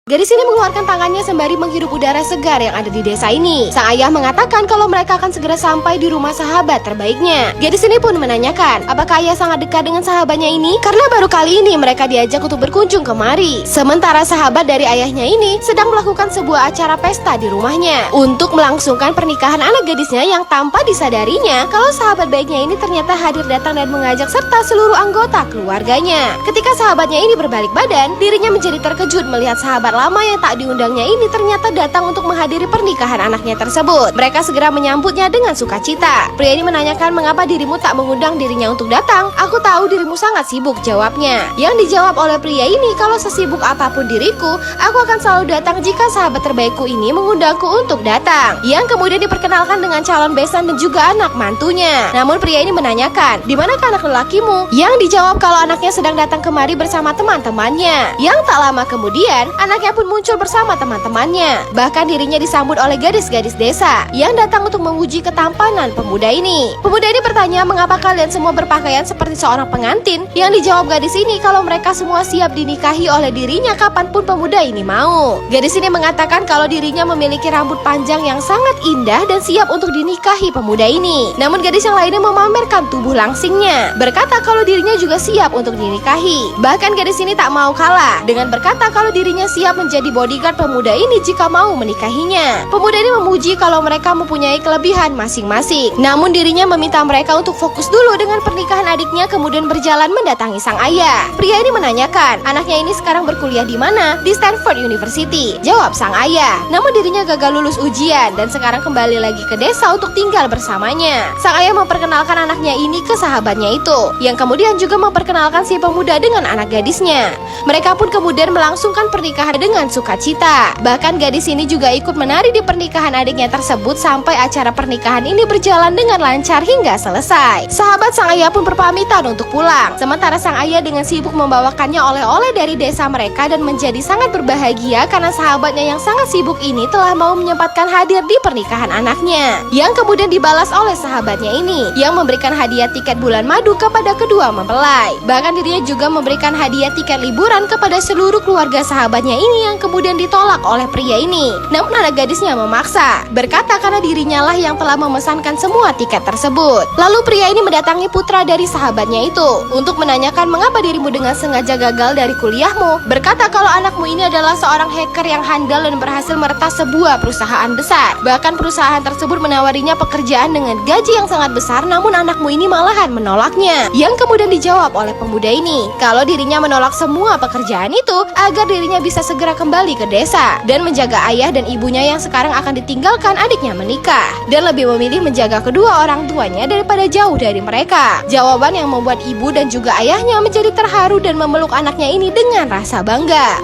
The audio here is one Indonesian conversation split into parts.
Gadis ini mengeluarkan tangannya sembari menghirup udara segar yang ada di desa ini. Sang ayah mengatakan kalau mereka akan segera sampai di rumah sahabat terbaiknya. Gadis ini pun menanyakan, apakah ayah sangat dekat dengan sahabatnya ini? Karena baru kali ini mereka diajak untuk berkunjung kemari. Sementara sahabat dari ayahnya ini sedang melakukan sebuah acara pesta di rumahnya untuk melangsungkan pernikahan anak gadisnya yang tanpa disadarinya kalau sahabat baiknya ini ternyata hadir datang dan mengajak serta seluruh anggota keluarganya. Ketika sahabatnya ini berbalik badan, dirinya menjadi terkejut melihat sahabat lama yang tak diundangnya ini ternyata datang untuk menghadiri pernikahan anaknya tersebut. Mereka segera menyambutnya dengan sukacita. Pria ini menanyakan mengapa dirimu tak mengundang dirinya untuk datang. Aku tahu dirimu sangat sibuk, jawabnya. Yang dijawab oleh pria ini, kalau sesibuk apapun diriku, aku akan selalu datang jika sahabat terbaikku ini mengundangku untuk datang. Yang kemudian diperkenalkan dengan calon besan dan juga anak mantunya. Namun pria ini menanyakan, di manakah anak lelakimu? Yang dijawab kalau anaknya sedang datang kemari bersama teman-temannya. Yang tak lama kemudian, anaknya pun muncul bersama teman-temannya. Bahkan dirinya disambut oleh gadis-gadis desa yang datang untuk menguji ketampanan pemuda ini. Pemuda ini bertanya, mengapa kalian semua berpakaian seperti seorang pengantin? Yang dijawab gadis ini kalau mereka semua siap dinikahi oleh dirinya kapanpun pemuda ini mau. Gadis ini mengatakan kalau dirinya memiliki rambut panjang yang sangat indah dan siap untuk dinikahi pemuda ini. Namun gadis yang lainnya memamerkan tubuh langsingnya, berkata kalau dirinya juga siap untuk dinikahi. Bahkan gadis ini tak mau kalah dengan berkata kalau dirinya siap menjadi bodyguard pemuda ini jika mau menikahinya. Pemuda ini memuji kalau mereka mempunyai kelebihan masing-masing. Namun dirinya meminta mereka untuk fokus dulu dengan pernikahan adiknya, kemudian berjalan mendatangi sang ayah. Pria ini menanyakan, anaknya ini sekarang berkuliah di mana? Di Stanford University, jawab sang ayah. Namun dirinya gagal lulus ujian dan sekarang kembali lagi ke desa untuk tinggal bersamanya. Sang ayah memperkenalkan anaknya ini ke sahabatnya itu, yang kemudian juga memperkenalkan si pemuda dengan anak gadisnya. Mereka pun kemudian melangsungkan pernikahan dengan sukacita. Bahkan gadis ini juga ikut menari di pernikahan adiknya tersebut sampai acara pernikahan ini berjalan dengan lancar hingga selesai. Sahabat sang ayah pun berpamitan untuk pulang. Sementara sang ayah dengan sibuk membawakannya oleh-oleh dari desa mereka dan menjadi sangat berbahagia karena sahabatnya yang sangat sibuk ini telah mau menyempatkan hadir di pernikahan anaknya. Yang kemudian dibalas oleh sahabatnya ini yang memberikan hadiah tiket bulan madu kepada kedua mempelai. Bahkan dirinya juga memberikan hadiah tiket liburan kepada seluruh keluarga sahabatnya ini yang kemudian ditolak oleh pria ini. Namun anak gadisnya memaksa, berkata karena dirinya lah yang telah memesankan semua tiket tersebut. Lalu pria ini mendatangi putra dari sahabatnya itu untuk menanyakan mengapa dirimu dengan sengaja gagal dari kuliahmu. Berkata kalau anakmu ini adalah seorang hacker yang handal dan berhasil meretas sebuah perusahaan besar. Bahkan perusahaan tersebut menawarinya pekerjaan dengan gaji yang sangat besar, namun anakmu ini malahan menolaknya. Yang kemudian dijawab oleh pemuda ini kalau dirinya menolak semua pekerjaan itu agar dirinya bisa segera kembali ke desa dan menjaga ayah dan ibunya yang sekarang akan ditinggalkan adiknya menikah, dan lebih memilih menjaga kedua orang tuanya daripada jauh dari mereka. Jawaban yang membuat ibu dan juga ayahnya menjadi terharu dan memeluk anaknya ini dengan rasa bangga.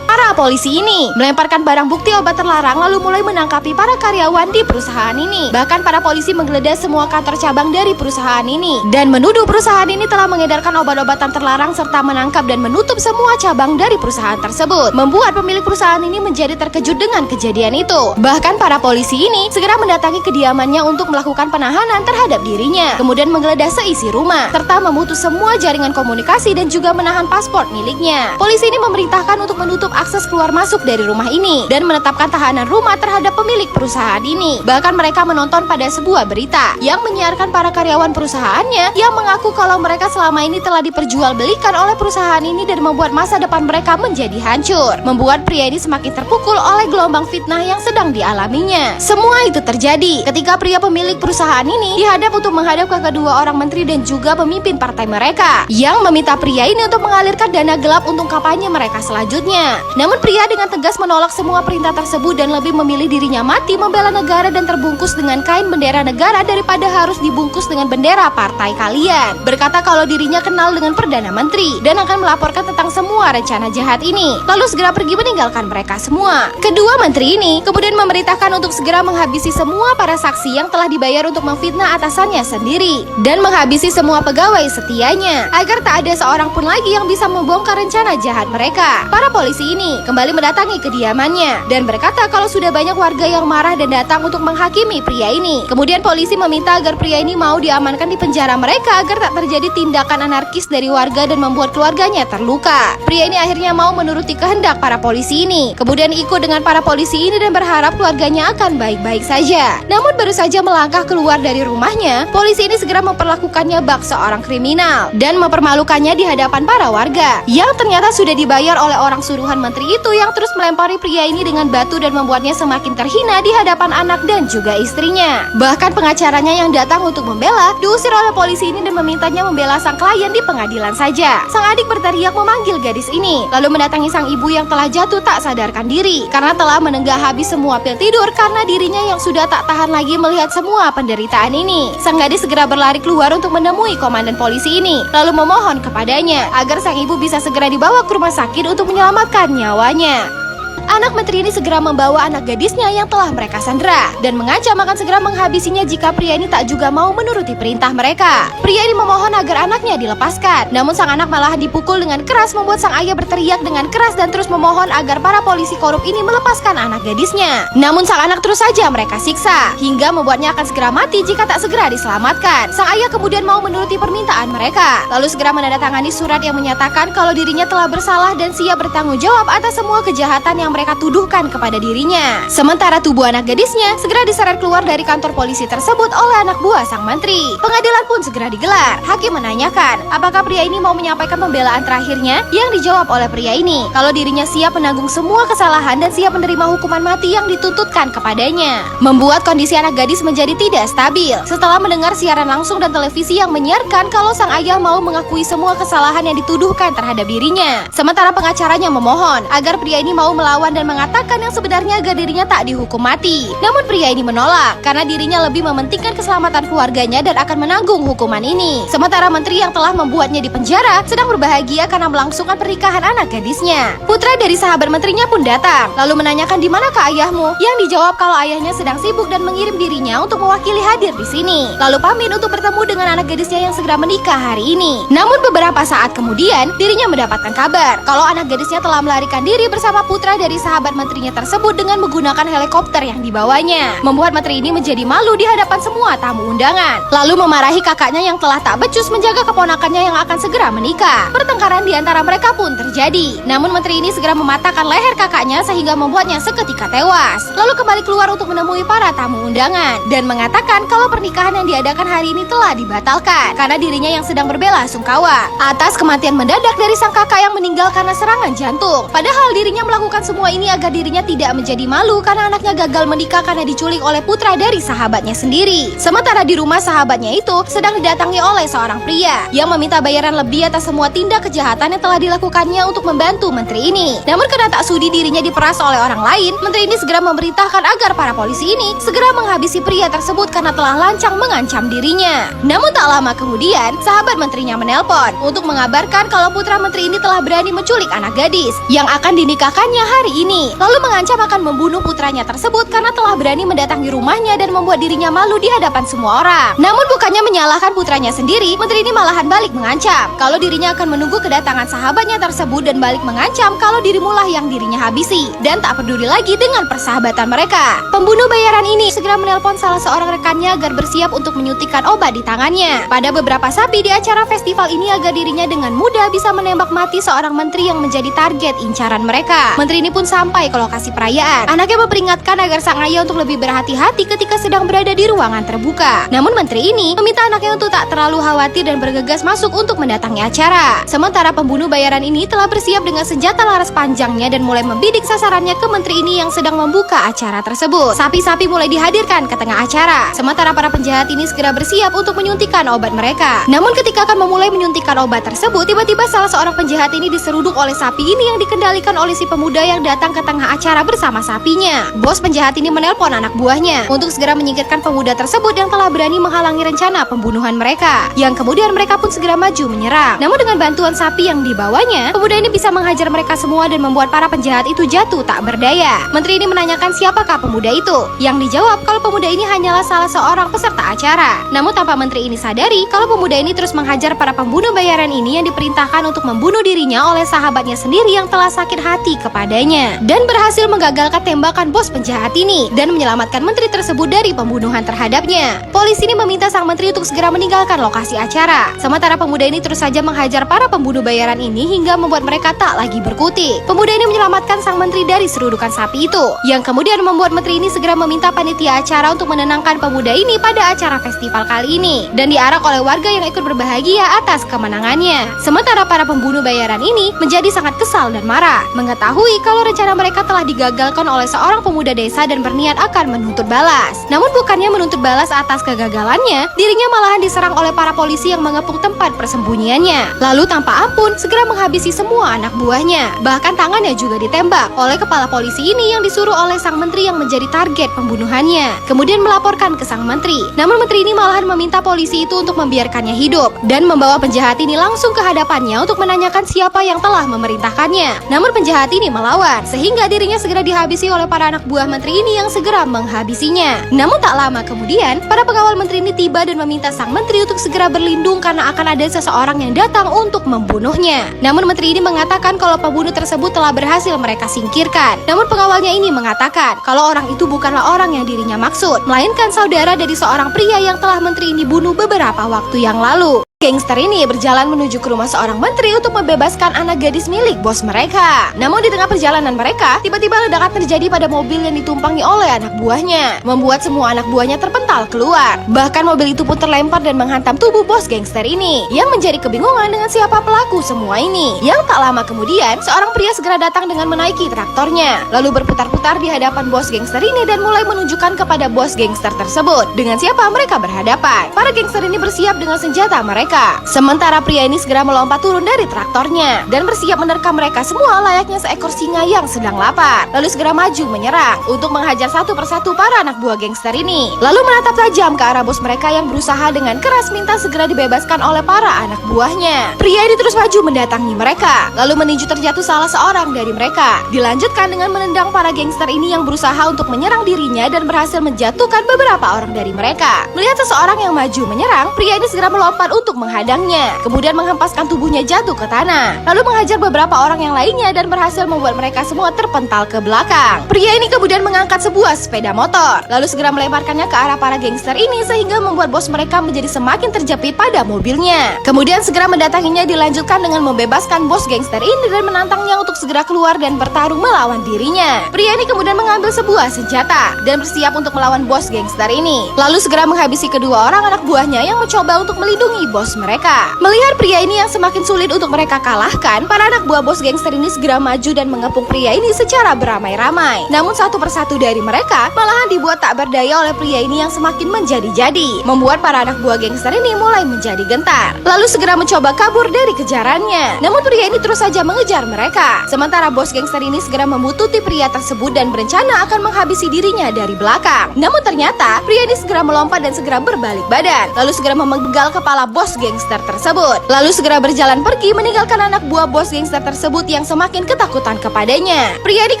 Para polisi ini melemparkan barang bukti obat terlarang lalu mulai menangkapi para karyawan di perusahaan ini. Bahkan para polisi menggeledah semua kantor cabang dari perusahaan ini dan menuduh perusahaan ini telah mengedarkan obat-obatan terlarang serta menangkap dan menutup semua cabang dari perusahaan tersebut. Membuat pemilik perusahaan ini menjadi terkejut dengan kejadian itu. Bahkan para polisi ini segera mendatangi kediamannya untuk melakukan penahanan terhadap dirinya, kemudian menggeledah seisi rumah serta memutus semua jaringan komunikasi dan juga menahan paspor miliknya. Polisi ini memerintahkan untuk menutup akses keluar masuk dari rumah ini dan menetapkan tahanan rumah terhadap pemilik perusahaan ini. Bahkan mereka menonton pada sebuah berita yang menyiarkan para karyawan perusahaannya yang mengaku kalau mereka selama ini telah diperjualbelikan oleh perusahaan ini dan membuat masa depan mereka menjadi hancur. Membuat pria ini semakin terpukul oleh gelombang fitnah yang sedang dialaminya. Semua itu terjadi ketika pria pemilik perusahaan ini dihadap untuk menghadap ke kedua orang menteri dan juga pemimpin partai mereka yang meminta pria ini untuk mengalirkan dana gelap untuk kampanye mereka selanjutnya. Namun pria dengan tegas menolak semua perintah tersebut dan lebih memilih dirinya mati membela negara dan terbungkus dengan kain bendera negara daripada harus dibungkus dengan bendera partai kalian. Berkata kalau dirinya kenal dengan Perdana Menteri dan akan melaporkan tentang semua rencana jahat ini, lalu segera pergi meninggalkan mereka semua. Kedua menteri ini kemudian memerintahkan untuk segera menghabisi semua para saksi yang telah dibayar untuk memfitnah atasannya sendiri dan menghabisi semua pegawai setianya agar tak ada seorang pun lagi yang bisa membongkar rencana jahat mereka. Para polisi ini ini kembali mendatangi kediamannya dan berkata kalau sudah banyak warga yang marah dan datang untuk menghakimi pria ini. Kemudian polisi meminta agar pria ini mau diamankan di penjara mereka agar tak terjadi tindakan anarkis dari warga dan membuat keluarganya terluka. Pria ini akhirnya mau menuruti kehendak para polisi ini, kemudian ikut dengan para polisi ini dan berharap keluarganya akan baik-baik saja. Namun baru saja melangkah keluar dari rumahnya, polisi ini segera memperlakukannya bak seorang kriminal dan mempermalukannya di hadapan para warga yang ternyata sudah dibayar oleh orang suruhan menteri itu yang terus melempari pria ini dengan batu dan membuatnya semakin terhina di hadapan anak dan juga istrinya. Bahkan pengacaranya yang datang untuk membela diusir oleh polisi ini dan memintanya membela sang klien di pengadilan saja. Sang adik berteriak memanggil gadis ini, lalu mendatangi sang ibu yang telah jatuh tak sadarkan diri karena telah menenggak habis semua pil tidur karena dirinya yang sudah tak tahan lagi melihat semua penderitaan ini. Sang gadis segera berlari keluar untuk menemui komandan polisi ini, lalu memohon kepadanya agar sang ibu bisa segera dibawa ke rumah sakit untuk menyelamatkan nyawanya. Anak menteri ini segera membawa anak gadisnya yang telah mereka sandera dan mengancam akan segera menghabisinya jika pria ini tak juga mau menuruti perintah mereka. Pria ini memohon agar anaknya dilepaskan, namun sang anak malahan dipukul dengan keras membuat sang ayah berteriak dengan keras dan terus memohon agar para polisi korup ini melepaskan anak gadisnya. Namun sang anak terus saja mereka siksa hingga membuatnya akan segera mati jika tak segera diselamatkan. Sang ayah kemudian mau menuruti permintaan mereka, lalu segera menandatangani surat yang menyatakan kalau dirinya telah bersalah dan siap bertanggung jawab atas semua kejahatan yang mereka tuduhkan kepada dirinya. Sementara tubuh anak gadisnya segera diseret keluar dari kantor polisi tersebut oleh anak buah sang menteri. Pengadilan pun segera digelar. Hakim menanyakan apakah pria ini mau menyampaikan pembelaan terakhirnya, yang dijawab oleh pria ini kalau dirinya siap menanggung semua kesalahan dan siap menerima hukuman mati yang dituntutkan kepadanya. Membuat kondisi anak gadis menjadi tidak stabil setelah mendengar siaran langsung dan televisi yang menyiarkan kalau sang ayah mau mengakui semua kesalahan yang dituduhkan terhadap dirinya. Sementara pengacaranya memohon agar pria ini mau melawan dan mengatakan yang sebenarnya agar dirinya tak dihukum mati. Namun pria ini menolak karena dirinya lebih mementingkan keselamatan keluarganya dan akan menanggung hukuman ini. Sementara menteri yang telah membuatnya di penjara sedang berbahagia karena melangsungkan pernikahan anak gadisnya. Putra dari sahabat menterinya pun datang lalu menanyakan di manakah ayahmu, yang dijawab kalau ayahnya sedang sibuk dan mengirim dirinya untuk mewakili hadir di sini. Lalu pamit untuk bertemu dengan anak gadisnya yang segera menikah hari ini. Namun beberapa saat kemudian dirinya mendapatkan kabar kalau anak gadisnya telah melarikan diri bersama putra dari sahabat menterinya tersebut dengan menggunakan helikopter yang dibawanya, membuat menteri ini menjadi malu di hadapan semua tamu undangan, lalu memarahi kakaknya yang telah tak becus menjaga keponakannya yang akan segera menikah. Pertengkaran di antara mereka pun terjadi, namun menteri ini segera mematahkan leher kakaknya sehingga membuatnya seketika tewas, lalu kembali keluar untuk menemui para tamu undangan dan mengatakan kalau pernikahan yang diadakan hari ini telah dibatalkan karena dirinya yang sedang berbela-sungkawa atas kematian mendadak dari sang kakak yang meninggal karena serangan jantung. Padahal dirinya melakukan semua ini agar dirinya tidak menjadi malu karena anaknya gagal menikah karena diculik oleh putra dari sahabatnya sendiri. Sementara di rumah sahabatnya itu sedang didatangi oleh seorang pria yang meminta bayaran lebih atas semua tindak kejahatan yang telah dilakukannya untuk membantu menteri ini. Namun karena tak sudi dirinya diperas oleh orang lain, menteri ini segera memerintahkan agar para polisi ini segera menghabisi pria tersebut karena telah lancang mengancam dirinya. Namun tak lama kemudian, sahabat menterinya menelpon untuk mengabarkan kalau putra menteri ini telah berani menculik anak gadis yang akan dinikahkannya hari ini, lalu mengancam akan membunuh putranya tersebut karena telah berani mendatangi rumahnya dan membuat dirinya malu di hadapan semua orang. Namun bukannya menyalahkan putranya sendiri, menteri ini malahan balik mengancam kalau dirinya akan menunggu kedatangan sahabatnya tersebut dan balik mengancam kalau dirimulah yang dirinya habisi dan tak peduli lagi dengan persahabatan mereka. Pembunuh bayaran ini segera menelpon salah seorang rekannya agar bersiap untuk menyuntikkan obat di tangannya pada beberapa sapi di acara festival ini agar dirinya dengan mudah bisa menembak mati seorang menteri yang menjadi target incaran mereka. Menteri ini pun sampai ke lokasi perayaan. Anaknya memperingatkan agar sang ayah untuk lebih berhati-hati ketika sedang berada di ruangan terbuka. Namun menteri ini meminta anaknya untuk tak terlalu khawatir dan bergegas masuk untuk mendatangi acara. Sementara pembunuh bayaran ini telah bersiap dengan senjata laras panjangnya dan mulai membidik sasarannya ke menteri ini yang sedang membuka acara tersebut. Sapi-sapi mulai dihadirkan ke tengah acara. Sementara para penjahat ini segera bersiap untuk menyuntikkan obat mereka. Namun ketika akan memulai menyuntikkan obat tersebut, tiba-tiba salah seorang penjahat ini diseruduk oleh sapi ini yang dikendalikan oleh si pemuda yang datang ke tengah acara bersama sapinya. Bos penjahat ini menelpon anak buahnya untuk segera menyingkirkan pemuda tersebut yang telah berani menghalangi rencana pembunuhan mereka. Yang kemudian mereka pun segera maju menyerang. Namun dengan bantuan sapi yang dibawanya, pemuda ini bisa menghajar mereka semua dan membuat para penjahat itu jatuh tak berdaya. Menteri ini menanyakan siapakah pemuda itu. Yang dijawab kalau pemuda ini hanyalah salah seorang peserta acara. Namun tanpa menteri ini sadari kalau pemuda ini terus menghajar para pembunuh bayaran ini yang diperintahkan untuk membunuh dirinya oleh sahabatnya sendiri yang telah sakit hati kepadanya, dan berhasil menggagalkan tembakan bos penjahat ini dan menyelamatkan menteri tersebut dari pembunuhan terhadapnya. Polisi ini meminta sang menteri untuk segera meninggalkan lokasi acara. Sementara pemuda ini terus saja menghajar para pembunuh bayaran ini hingga membuat mereka tak lagi berkutik. Pemuda ini menyelamatkan sang menteri dari serudukan sapi itu, yang kemudian membuat menteri ini segera meminta panitia acara untuk menenangkan pemuda ini pada acara festival kali ini dan diarak oleh warga yang ikut berbahagia atas kemenangannya. Sementara para pembunuh bayaran ini menjadi sangat kesal dan marah mengetahui kalau rencana mereka telah digagalkan oleh seorang pemuda desa dan berniat akan menuntut balas. Namun bukannya menuntut balas atas kegagalannya, dirinya malahan diserang oleh para polisi yang mengepung tempat persembunyiannya. Lalu tanpa ampun segera menghabisi semua anak buahnya. Bahkan tangannya juga ditembak oleh kepala polisi ini yang disuruh oleh sang menteri yang menjadi target pembunuhannya. Kemudian melaporkan ke sang menteri. Namun menteri ini malahan meminta polisi itu untuk membiarkannya hidup dan membawa penjahat ini langsung ke hadapannya untuk menanyakan siapa yang telah memerintahkannya. Namun penjahat ini melawan sehingga dirinya segera dihabisi oleh para anak buah menteri ini yang segera menghabisinya. Namun tak lama kemudian para pengawal menteri ini tiba dan meminta sang menteri untuk segera berlindung karena akan ada seseorang yang datang untuk membunuhnya. Namun menteri ini mengatakan kalau pembunuh tersebut telah berhasil mereka singkirkan. Namun pengawalnya ini mengatakan kalau orang itu bukanlah orang yang dirinya maksud, melainkan saudara dari seorang pria yang telah menteri ini bunuh beberapa waktu yang lalu. Gangster ini berjalan menuju ke rumah seorang menteri untuk membebaskan anak gadis milik bos mereka. Namun di tengah perjalanan mereka, tiba-tiba ledakan terjadi pada mobil yang ditumpangi oleh anak buahnya, membuat semua anak buahnya terpental keluar. Bahkan mobil itu pun terlempar dan menghantam tubuh bos gangster ini, yang menjadi kebingungan dengan siapa pelaku semua ini. Yang tak lama kemudian, seorang pria segera datang dengan menaiki traktornya, lalu berputar-putar di hadapan bos gangster ini dan mulai menunjukkan kepada bos gangster tersebut dengan siapa mereka berhadapan. Para gangster ini bersiap dengan senjata mereka. Sementara pria ini segera melompat turun dari traktornya dan bersiap menerkam mereka semua layaknya seekor singa yang sedang lapar. Lalu segera maju menyerang untuk menghajar satu persatu para anak buah gangster ini. Lalu menatap tajam ke arah bos mereka yang berusaha dengan keras minta segera dibebaskan oleh para anak buahnya. Pria ini terus maju mendatangi mereka, lalu meninju terjatuh salah seorang dari mereka. Dilanjutkan dengan menendang para gangster ini yang berusaha untuk menyerang dirinya dan berhasil menjatuhkan beberapa orang dari mereka. Melihat seseorang yang maju menyerang, pria ini segera melompat untuk menghadangnya, kemudian menghempaskan tubuhnya jatuh ke tanah, lalu menghajar beberapa orang yang lainnya dan berhasil membuat mereka semua terpental ke belakang. Pria ini kemudian mengangkat sebuah sepeda motor, lalu segera melemparkannya ke arah para gangster ini sehingga membuat bos mereka menjadi semakin terjepit pada mobilnya. Kemudian segera mendatanginya dilanjutkan dengan membebaskan bos gangster ini dan menantangnya untuk segera keluar dan bertarung melawan dirinya. Pria ini kemudian mengambil sebuah senjata dan bersiap untuk melawan bos gangster ini, lalu segera menghabisi kedua orang anak buahnya yang mencoba untuk melindungi bos mereka. Melihat pria ini yang semakin sulit untuk mereka kalahkan, para anak buah bos gangster ini segera maju dan mengepung pria ini secara beramai-ramai. Namun satu persatu dari mereka malahan dibuat tak berdaya oleh pria ini yang semakin menjadi-jadi, membuat para anak buah gangster ini mulai menjadi gentar, lalu segera mencoba kabur dari kejarannya. Namun pria ini terus saja mengejar mereka. Sementara bos gangster ini segera membututi pria tersebut dan berencana akan menghabisi dirinya dari belakang. Namun ternyata pria ini segera melompat dan segera berbalik badan, lalu segera memenggal kepala bos gangster tersebut, lalu segera berjalan pergi meninggalkan anak buah bos gangster tersebut yang semakin ketakutan kepadanya. Pria ini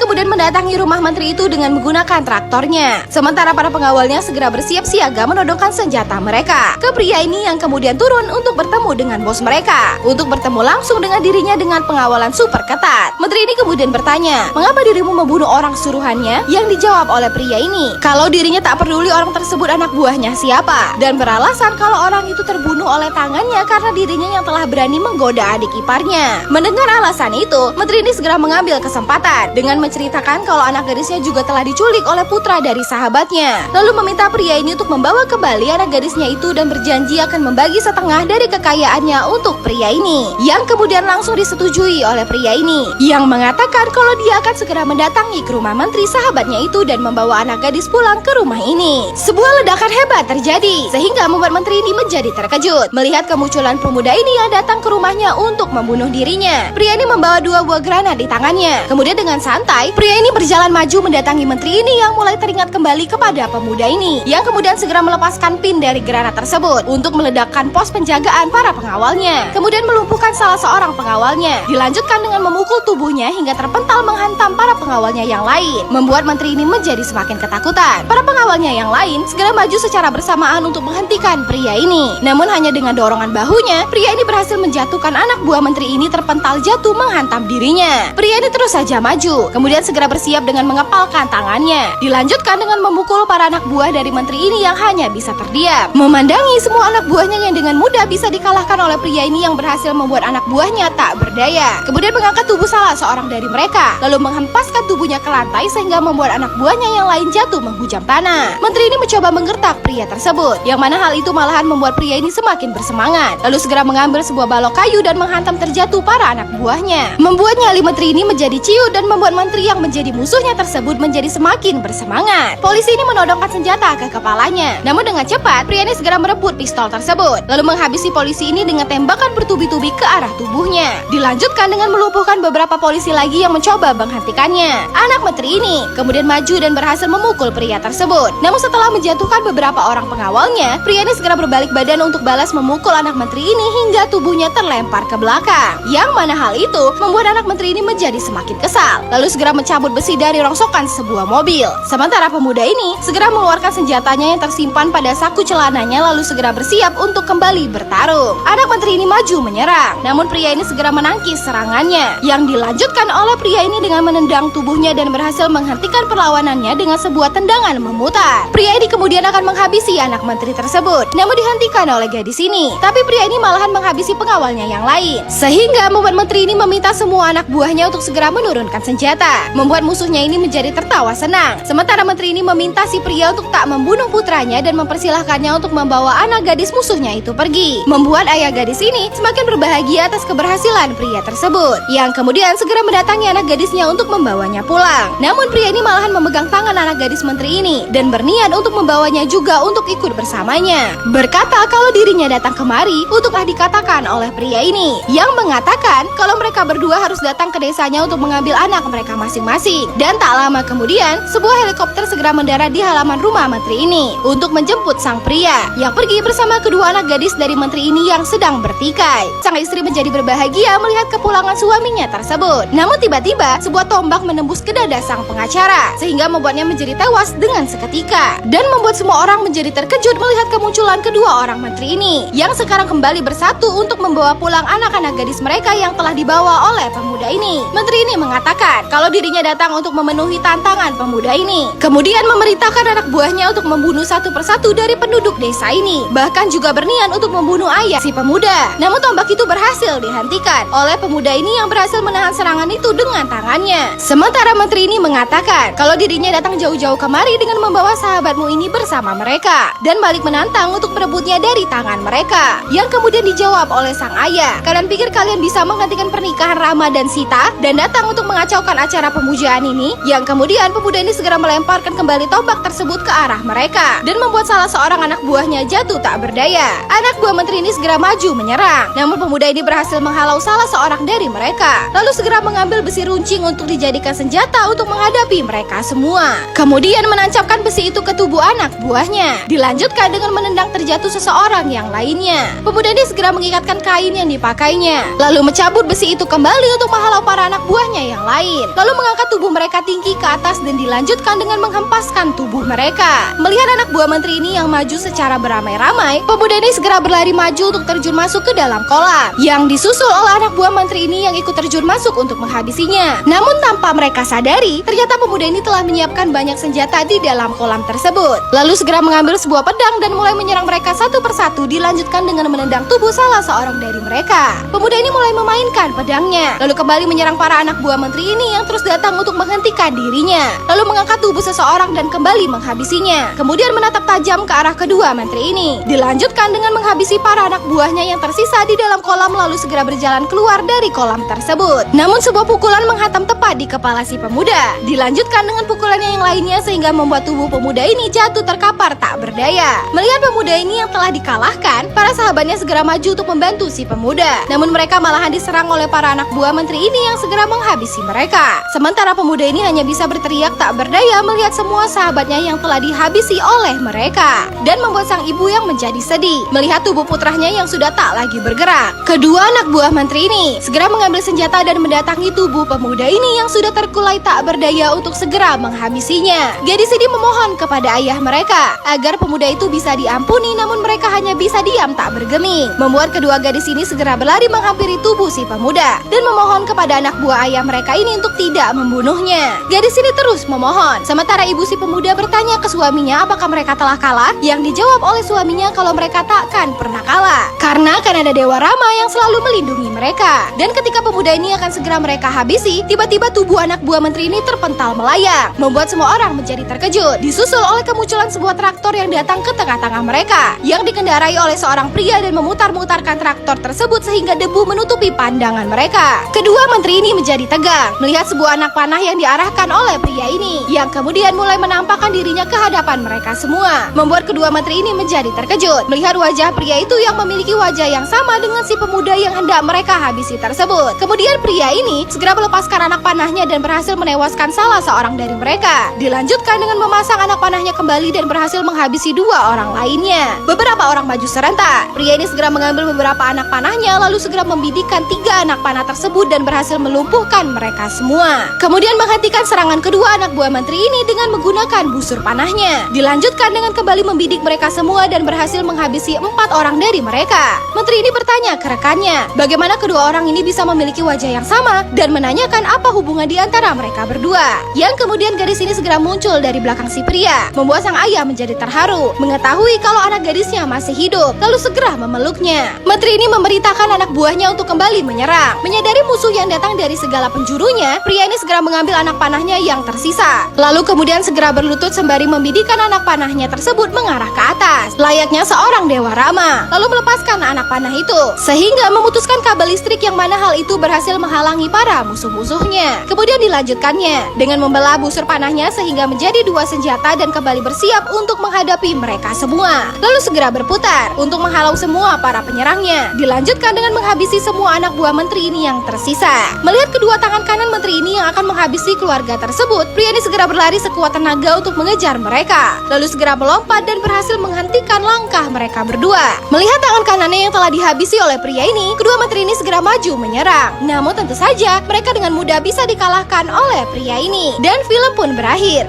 kemudian mendatangi rumah menteri itu dengan menggunakan traktornya. Sementara para pengawalnya segera bersiap siaga menodongkan senjata mereka ke pria ini yang kemudian turun untuk bertemu dengan bos mereka, untuk bertemu langsung dengan dirinya dengan pengawalan super ketat. Menteri ini kemudian bertanya, "Mengapa dirimu membunuh orang suruhannya?" Yang dijawab oleh pria ini kalau dirinya tak peduli orang tersebut anak buahnya siapa, dan beralasan kalau orang itu terbunuh oleh tangannya karena dirinya yang telah berani menggoda adik iparnya. Mendengar alasan itu, menteri ini segera mengambil kesempatan dengan menceritakan kalau anak gadisnya juga telah diculik oleh putra dari sahabatnya, lalu meminta pria ini untuk membawa kembali anak gadisnya itu dan berjanji akan membagi setengah dari kekayaannya untuk pria ini, yang kemudian langsung disetujui oleh pria ini, yang mengatakan kalau dia akan segera mendatangi ke rumah menteri sahabatnya itu dan membawa anak gadis pulang ke rumah ini. Sebuah ledakan hebat terjadi sehingga membuat menteri ini menjadi terkejut melihat melihat kemunculan pemuda ini yang datang ke rumahnya untuk membunuh dirinya. Pria ini membawa 2 buah granat di tangannya. Kemudian dengan santai, pria ini berjalan maju mendatangi menteri ini yang mulai teringat kembali kepada pemuda ini, yang kemudian segera melepaskan pin dari granat tersebut untuk meledakkan pos penjagaan para pengawalnya. Kemudian melumpuhkan salah seorang pengawalnya. Dilanjutkan dengan memukul tubuhnya hingga terpental menghantam para pengawalnya yang lain, membuat menteri ini menjadi semakin ketakutan. Para pengawalnya yang lain segera maju secara bersamaan untuk menghentikan pria ini. Namun hanya dengan dorongan bahunya, pria ini berhasil menjatuhkan anak buah menteri ini terpental jatuh menghantam dirinya. Pria ini terus saja maju, kemudian segera bersiap dengan mengepalkan tangannya. Dilanjutkan dengan memukul para anak buah dari menteri ini yang hanya bisa terdiam, memandangi semua anak buahnya yang dengan mudah bisa dikalahkan oleh pria ini yang berhasil membuat anak buahnya tak berdaya. Kemudian mengangkat tubuh salah seorang dari mereka, lalu menghempaskan tubuhnya ke lantai sehingga membuat anak buahnya yang lain jatuh menghujam tanah. Menteri ini mencoba menggertak pria tersebut, yang mana hal itu malahan membuat pria ini semakin bersemangat, lalu segera mengambil sebuah balok kayu dan menghantam terjatuh para anak buahnya, membuat nyali menteri ini menjadi ciut dan membuat menteri yang menjadi musuhnya tersebut menjadi semakin bersemangat. Polisi ini menodongkan senjata ke kepalanya, namun dengan cepat pria ini segera merebut pistol tersebut, lalu menghabisi polisi ini dengan tembakan bertubi-tubi ke arah tubuhnya. Dilanjutkan dengan melumpuhkan beberapa polisi lagi yang mencoba menghentikannya. Anak menteri ini kemudian maju dan berhasil memukul pria tersebut. Namun setelah menjatuhkan beberapa orang pengawalnya, pria ini segera berbalik badan untuk balas memukul anak menteri ini hingga tubuhnya terlempar ke belakang. Yang mana hal itu membuat anak menteri ini menjadi semakin kesal, lalu segera mencabut besi dari rongsokan sebuah mobil. Sementara pemuda ini segera mengeluarkan senjatanya yang tersimpan pada saku celananya, lalu segera bersiap untuk kembali bertarung. Anak menteri ini maju menyerang, namun pria ini segera menangkis serangannya, yang dilanjutkan oleh pria ini dengan menendang tubuhnya dan berhasil menghentikan perlawanannya dengan sebuah tendangan memutar. Pria ini kemudian akan menghabisi anak menteri tersebut, namun dihentikan oleh gadis ini. Tapi pria ini malahan menghabisi pengawalnya yang lain, sehingga membuat menteri ini meminta semua anak buahnya untuk segera menurunkan senjata, membuat musuhnya ini menjadi tertawa senang. Sementara menteri ini meminta si pria untuk tak membunuh putranya dan mempersilahkannya untuk membawa anak gadis musuhnya itu pergi, membuat ayah gadis ini semakin berbahagia atas keberhasilan pria tersebut, yang kemudian segera mendatangi anak gadisnya untuk membawanya pulang. Namun pria ini malahan memegang tangan anak gadis menteri ini dan berniat untuk membawanya juga untuk ikut bersamanya, berkata kalau dirinya datang kemari untuklah dikatakan oleh pria ini, yang mengatakan kalau mereka berdua harus datang ke desanya untuk mengambil anak mereka masing-masing. Dan tak lama kemudian, sebuah helikopter segera mendarat di halaman rumah menteri ini untuk menjemput sang pria yang pergi bersama kedua anak gadis dari menteri ini yang sedang bertikai. Sang istri menjadi berbahagia melihat kepulangan suaminya tersebut. Namun tiba-tiba sebuah tombak menembus ke dada sang pengacara sehingga membuatnya menjadi tewas dengan seketika, dan membuat semua orang menjadi terkejut melihat kemunculan kedua orang menteri ini yang sekarang kembali bersatu untuk membawa pulang anak-anak gadis mereka yang telah dibawa oleh pemuda ini. Menteri ini mengatakan kalau dirinya datang untuk memenuhi tantangan pemuda ini, kemudian memerintahkan anak buahnya untuk membunuh satu persatu dari penduduk desa ini, bahkan juga berniat untuk membunuh ayah si pemuda. Namun tombak itu berhasil dihentikan oleh pemuda ini yang berhasil menahan serangan itu dengan tangannya. Sementara menteri ini mengatakan kalau dirinya datang jauh-jauh kemari dengan membawa sahabatmu ini bersama mereka dan balik menantang untuk merebutnya dari tangan mereka, yang kemudian dijawab oleh sang ayah, kalian pikir kalian bisa menghentikan pernikahan Rama dan Sita dan datang untuk mengacaukan acara pemujaan ini? Yang kemudian pemuda ini segera melemparkan kembali tombak tersebut ke arah mereka dan membuat salah seorang anak buahnya jatuh tak berdaya. Anak buah menteri ini segera maju menyerang, namun pemuda ini berhasil menghalau salah seorang dari mereka, lalu segera mengambil besi runcing untuk dijadikan senjata untuk menghadapi mereka semua, kemudian menancapkan besi itu ke tubuh anak buahnya. Dilanjutkan dengan menendang terjatuh seseorang yang lainnya. Pemuda ini segera mengikatkan kain yang dipakainya, lalu mencabut besi itu kembali untuk menghalau para anak buahnya yang lain, lalu mengangkat tubuh mereka tinggi ke atas dan dilanjutkan dengan menghempaskan tubuh mereka. Melihat anak buah menteri ini yang maju secara beramai-ramai, pemuda ini segera berlari maju untuk terjun masuk ke dalam kolam, yang disusul oleh anak buah menteri ini yang ikut terjun masuk untuk menghabisinya. Namun tanpa mereka sadari, ternyata pemuda ini telah menyiapkan banyak senjata di dalam kolam tersebut, lalu segera mengambil sebuah pedang dan mulai menyerang mereka satu persatu, dilanjutkan dengan menendang tubuh salah seorang dari mereka. Pemuda ini mulai memainkan pedangnya, lalu kembali menyerang para anak buah menteri ini yang terus datang untuk menghentikan dirinya, lalu mengangkat tubuh seseorang dan kembali menghabisinya, kemudian menatap tajam ke arah kedua menteri ini. Dilanjutkan dengan menghabisi para anak buahnya yang tersisa di dalam kolam, lalu segera berjalan keluar dari kolam tersebut. Namun sebuah pukulan menghantam tepat di kepala si pemuda, dilanjutkan dengan pukulannya yang lainnya sehingga membuat tubuh pemuda ini jatuh terkapar tak berdaya. Melihat pemuda ini yang telah dikalahkan, para para sahabatnya segera maju untuk membantu si pemuda. Namun mereka malahan diserang oleh para anak buah menteri ini yang segera menghabisi mereka. Sementara pemuda ini hanya bisa berteriak tak berdaya melihat semua sahabatnya yang telah dihabisi oleh mereka, dan membuat sang ibu yang menjadi sedih melihat tubuh putranya yang sudah tak lagi bergerak. Kedua anak buah menteri ini segera mengambil senjata dan mendatangi tubuh pemuda ini yang sudah terkulai tak berdaya untuk segera menghabisinya. Gadis ini memohon kepada ayah mereka agar pemuda itu bisa diampuni, namun mereka hanya bisa diam tak bergeming, membuat kedua gadis ini segera berlari menghampiri tubuh si pemuda dan memohon kepada anak buah ayah mereka ini untuk tidak membunuhnya. Gadis ini terus memohon, sementara ibu si pemuda bertanya ke suaminya apakah mereka telah kalah. Yang dijawab oleh suaminya kalau mereka takkan pernah kalah, karena akan ada Dewa Rama yang selalu melindungi mereka. Dan ketika pemuda ini akan segera mereka habisi, tiba-tiba tubuh anak buah menteri ini terpental melayang, membuat semua orang menjadi terkejut, disusul oleh kemunculan sebuah traktor yang datang ke tengah-tengah mereka, yang dikendarai oleh seorang pria dan memutar-mutarkan traktor tersebut sehingga debu menutupi pandangan mereka. Kedua menteri ini menjadi tegang melihat sebuah anak panah yang diarahkan oleh pria ini, yang kemudian mulai menampakkan dirinya ke hadapan mereka semua, membuat kedua menteri ini menjadi terkejut melihat wajah pria itu yang memiliki wajah yang sama dengan si pemuda yang hendak mereka habisi tersebut. Kemudian pria ini segera melepaskan anak panahnya dan berhasil menewaskan salah seorang dari mereka. Dilanjutkan dengan memasang anak panahnya kembali dan berhasil menghabisi dua orang lainnya. Beberapa orang maju serentak. Pria ini segera mengambil beberapa anak panahnya lalu segera membidikkan 3 anak panah tersebut dan berhasil melumpuhkan mereka semua. Kemudian menghentikan serangan kedua anak buah menteri ini dengan menggunakan busur panahnya. Dilanjutkan dengan kembali membidik mereka semua dan berhasil menghabisi 4 orang dari mereka. Menteri ini bertanya ke rekannya, bagaimana kedua orang ini bisa memiliki wajah yang sama dan menanyakan apa hubungan di antara mereka berdua. Yang kemudian gadis ini segera muncul dari belakang si pria, membuat sang ayah menjadi terharu mengetahui kalau anak gadisnya masih hidup, lalu segera memeluknya. Menteri ini memerintahkan anak buahnya untuk kembali menyerang. Menyadari musuh yang datang dari segala penjurunya, pria ini segera mengambil anak panahnya yang tersisa, lalu kemudian segera berlutut sembari membidikkan anak panahnya tersebut mengarah ke atas, layaknya seorang Dewa Rama, lalu melepaskan anak panah itu sehingga memutuskan kabel listrik yang mana hal itu berhasil menghalangi para musuh-musuhnya. Kemudian dilanjutkannya dengan membelah busur panahnya sehingga menjadi 2 senjata dan kembali bersiap untuk menghadapi mereka semua, lalu segera berputar untuk menghalau semua para penyerangnya. Dilanjutkan dengan menghabisi semua anak buah menteri ini yang tersisa. Melihat kedua tangan kanan menteri ini yang akan menghabisi keluarga tersebut, pria ini segera berlari sekuat tenaga untuk mengejar mereka, lalu segera melompat dan berhasil menghentikan langkah mereka berdua. Melihat tangan kanannya yang telah dihabisi oleh pria ini, kedua menteri ini segera maju menyerang. Namun tentu saja mereka dengan mudah bisa dikalahkan oleh pria ini dan film pun berakhir.